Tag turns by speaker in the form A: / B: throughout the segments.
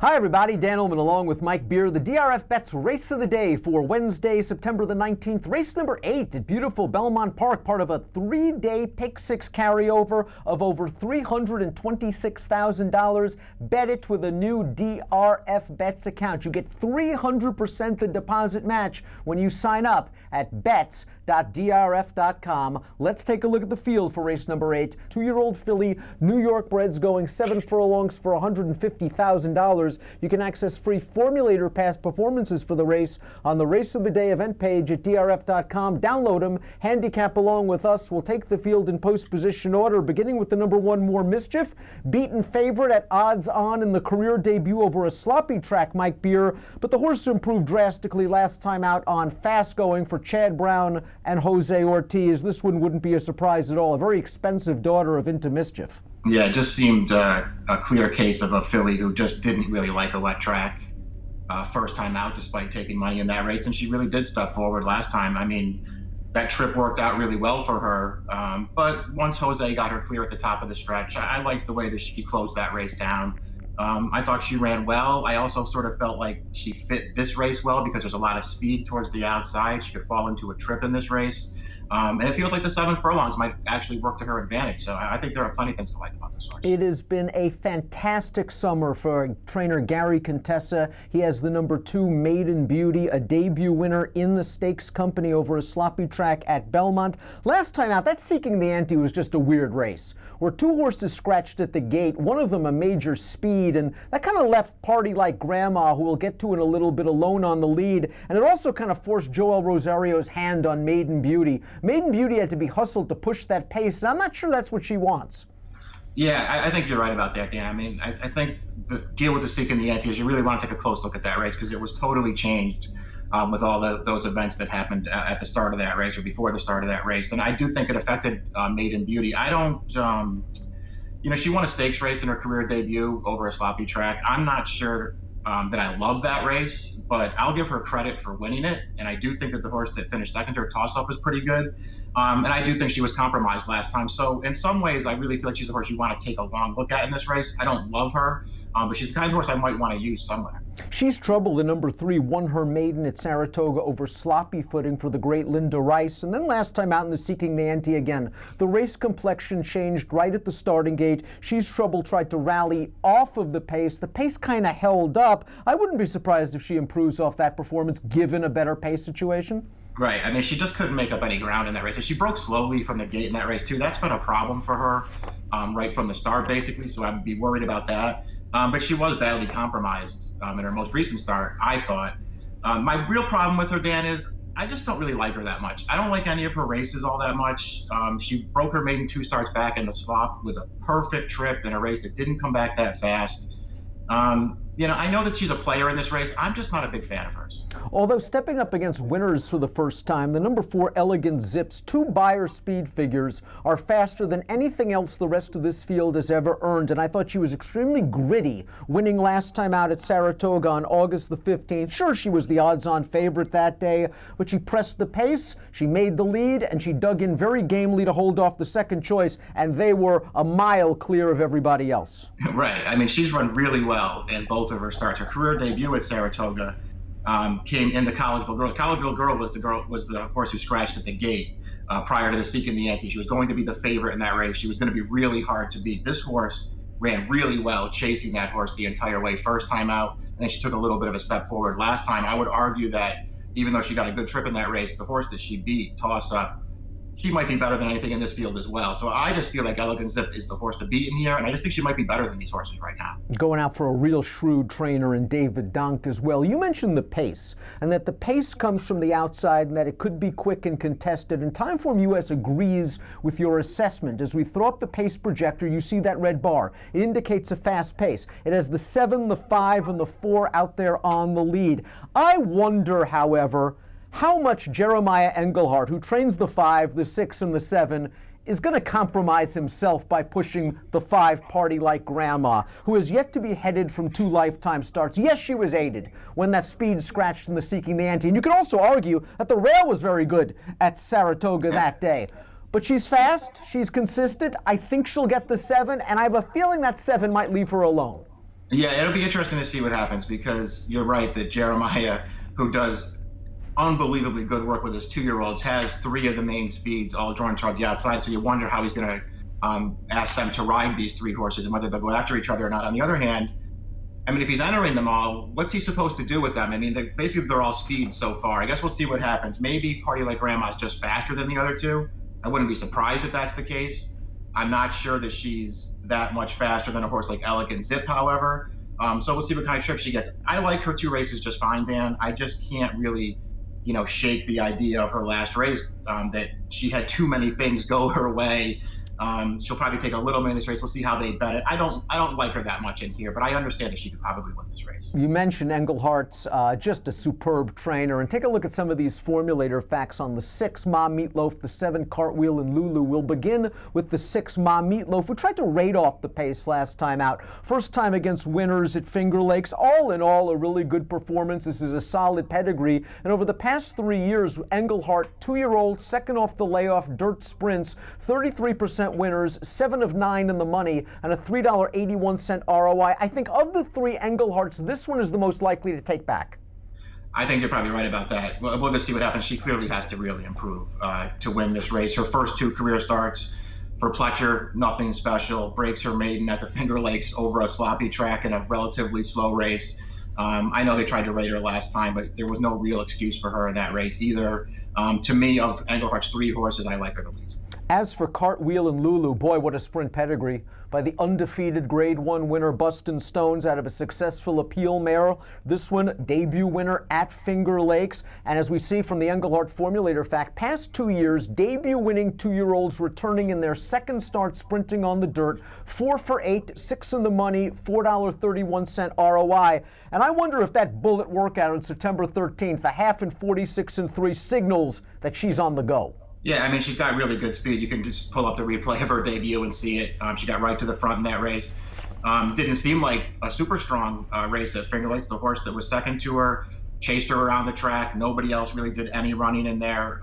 A: Hi everybody, Dan Illman along with Mike Beer. The DRF Bets Race of the Day for Wednesday, September the 19th. Race number 8 at beautiful Belmont Park, part of a 3-day Pick 6 carryover of over $326,000. Bet it with a new DRF Bets account. You get 300% the deposit match when you sign up at bets.drf.com. Let's take a look at the field for race number 8. 2-year-old filly, New York breds going 7 furlongs for $150,000. You can access free formulator past performances for the race on the Race of the Day event page at drf.com. Download them, handicap along with us. We'll take the field in post position order, beginning with the number 1 More Mischief, beaten favorite at odds on in the career debut over a sloppy track, Mike Beer, but the horse improved drastically last time out on fast going for Chad Brown and Jose Ortiz. This one wouldn't be a surprise at all. A very expensive daughter of Into Mischief.
B: Yeah, it just seemed a clear case of a filly who just didn't really like a wet track first time out, despite taking money in that race. And she really did step forward last time. I mean, that trip worked out really well for her. But once Jose got her clear at the top of the stretch, I liked the way that she closed that race down. I thought she ran well. I also sort of felt like she fit this race well because there's a lot of speed towards the outside. She could fall into a trip in this race. And it feels like the 7 furlongs might actually work to her advantage. So I think there are plenty of things to like about this horse.
A: It has been a fantastic summer for trainer Gary Contessa. He has the number 2 Maiden Beauty, a debut winner in the stakes company over a sloppy track at Belmont. Last time out, that Seeking the Ante was just a weird race, where 2 horses scratched at the gate, one of them a major speed, and that kind of left Party Like Grandma, who we'll get to in a little bit, alone on the lead. And it also kind of forced Joel Rosario's hand on Maiden Beauty. Maiden Beauty had to be hustled to push that pace, and I'm not sure that's what she wants.
B: Yeah, I think you're right about that, Dan. I mean, I think the deal with the Seeking the Ante is you really want to take a close look at that race because it was totally changed with all those events that happened at the start of that race or before the start of that race. And I do think it affected Maiden Beauty. I don't, she won a stakes race in her career debut over a sloppy track. I'm not sure that I love that race, but I'll give her credit for winning it. And I do think that the horse that finished second, her toss-up was pretty good. And I do think she was compromised last time. So in some ways, I really feel like she's a horse you want to take a long look at in this race. I don't love her, but she's the kind of horse I might want to use somewhere.
A: She's Trouble, the number 3, won her maiden at Saratoga over sloppy footing for the great Linda Rice. And then last time out in the Seeking the Ante again, the race complexion changed right at the starting gate. She's Trouble tried to rally off of the pace. The pace kind of held up. I wouldn't be surprised if she improves off that performance given a better pace situation.
B: Right. I mean, she just couldn't make up any ground in that race. And she broke slowly from the gate in that race, too. That's been a problem for her right from the start, basically. So I would be worried about that. But she was badly compromised in her most recent start, I thought. My real problem with her, Dan, is I just don't really like her that much. I don't like any of her races all that much. She broke her maiden 2 starts back in the slop with a perfect trip in a race that didn't come back that fast. I know that she's a player in this race. I'm just not a big fan of hers.
A: Although stepping up against winners for the first time, the number 4 Elegant Zips, 2 buyer speed figures, are faster than anything else the rest of this field has ever earned. And I thought she was extremely gritty, winning last time out at Saratoga on August the 15th. Sure, she was the odds-on favorite that day, but she pressed the pace, she made the lead, and she dug in very gamely to hold off the second choice, and they were a mile clear of everybody else.
B: Right. I mean, she's run really well in both of her starts. Her career debut at Saratoga came in the Collegeville Girl. Collegeville Girl was the horse who scratched at the gate prior to the Seeking the Ante. She was going to be the favorite in that race. She was going to be really hard to beat. This horse ran really well chasing that horse the entire way first time out, and then she took a little bit of a step forward last time. I would argue that even though she got a good trip in that race, the horse that she beat, Toss Up, she might be better than anything in this field as well. So I just feel like Elegant Zip is the horse to beat in here, and I just think she might be better than these horses right now.
A: Going out for a real shrewd trainer in David Donk as well. You mentioned the pace, and that the pace comes from the outside and that it could be quick and contested, and Timeform US agrees with your assessment. As we throw up the pace projector, you see that red bar. It indicates a fast pace. It has the 7, the 5, and the 4 out there on the lead. I wonder, however, how much Jeremiah Engelhardt, who trains the 5, the 6, and the 7, is going to compromise himself by pushing the 5 Party Like Grandma, who has yet to be headed from 2 lifetime starts. Yes, she was aided when that speed scratched in the Seeking the Ante. And you could also argue that the rail was very good at Saratoga that day. But she's fast, she's consistent. I think she'll get the 7, and I have a feeling that 7 might leave her alone.
B: Yeah, it'll be interesting to see what happens because you're right that Jeremiah, who does unbelievably good work with his 2-year-olds, has 3 of the main speeds all drawn towards the outside. So you wonder how he's going to ask them to ride these 3 horses and whether they'll go after each other or not. On the other hand, I mean, if he's entering them all, what's he supposed to do with them? I mean, basically they're all speeds so far. I guess we'll see what happens. Maybe Party Like Grandma's just faster than the other 2. I wouldn't be surprised if that's the case. I'm not sure that she's that much faster than a horse like Elegant Zip, however. So we'll see what kind of trip she gets. I like her 2 races just fine, Dan. I just can't really, shake the idea of her last race, that she had too many things go her way. She'll probably take a little bit in this race. We'll see how they bet it. I don't like her that much in here, but I understand that she could probably win this race.
A: You mentioned Englehart's just a superb trainer. And take a look at some of these formulator facts on the 6 Ma Meatloaf, the 7 Cartwheel and Lulu. We'll begin with the 6 Ma Meatloaf. We tried to rate off the pace last time out. First time against winners at Finger Lakes. All in all, a really good performance. This is a solid pedigree. And over the past 3 years, Englehart, 2-year-old, second off the layoff, dirt sprints, 33% winners, 7 of 9 in the money, and a $3.81 ROI. I think of the 3 Engleharts, this one is the most likely to take back.
B: I think you're probably right about that. We'll just see what happens. She clearly has to really improve to win this race. Her first 2 career starts for Pletcher, nothing special. Breaks her maiden at the Finger Lakes over a sloppy track in a relatively slow race. I know they tried to rate her last time, but there was no real excuse for her in that race either. To me, of Englehart's 3 horses, I like her the least.
A: As for Cartwheel and Lulu, boy, what a sprint pedigree by the undefeated Grade 1 winner Bustin' Stones out of a successful appeal mare. This one, debut winner at Finger Lakes. And as we see from the Englehart formulator fact, past 2 years, debut winning 2-year-olds returning in their second start sprinting on the dirt. 4 for 8, 6 in the money, $4.31 ROI. And I wonder if that bullet workout on September 13th, a half in 46-3, signals that she's on the go.
B: Yeah, I mean, she's got really good speed. You can just pull up the replay of her debut and see it. She got right to the front in that race. Didn't seem like a super strong race at Finger Lakes. The horse that was second to her chased her around the track. Nobody else really did any running in there.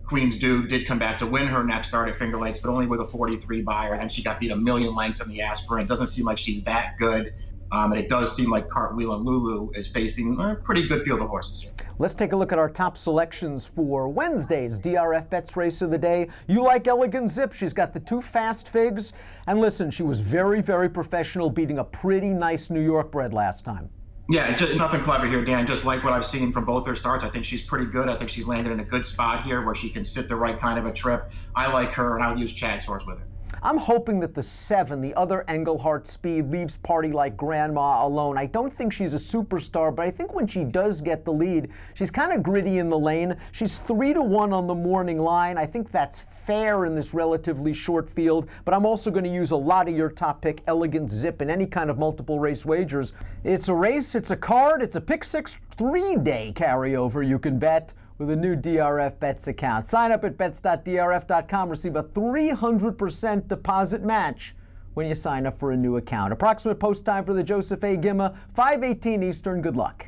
B: Queen's Dew did come back to win her next start at Finger Lakes, but only with a 43 buyer. And then she got beat a million lengths in the aspirant. Doesn't seem like she's that good. And it does seem like Cartwheel and Lulu is facing a pretty good field of horses here.
A: Let's take a look at our top selections for Wednesday's DRF Bets Race of the Day. You like Elegant Zip. She's got the 2 fast figs. And listen, she was very, very professional, beating a pretty nice New York bred last time.
B: Yeah, just nothing clever here, Dan. Just like what I've seen from both her starts. I think she's pretty good. I think she's landed in a good spot here where she can sit the right kind of a trip. I like her, and I'll use Chad's horse with her.
A: I'm hoping that the 7, the other Englehart speed, leaves Party Like Grandma alone. I don't think she's a superstar, but I think when she does get the lead, she's kind of gritty in the lane. She's 3-1 on the morning line. I think that's fair in this relatively short field, but I'm also going to use a lot of your top pick, Elegant Zip, in any kind of multiple race wagers. It's a race, it's a card, it's a Pick 6 3-day carryover you can bet with a new DRF Bets account. Sign up at bets.drf.com. Receive a 300% deposit match when you sign up for a new account. Approximate post time for the Joseph A. Gimma, 5:18 Eastern. Good luck.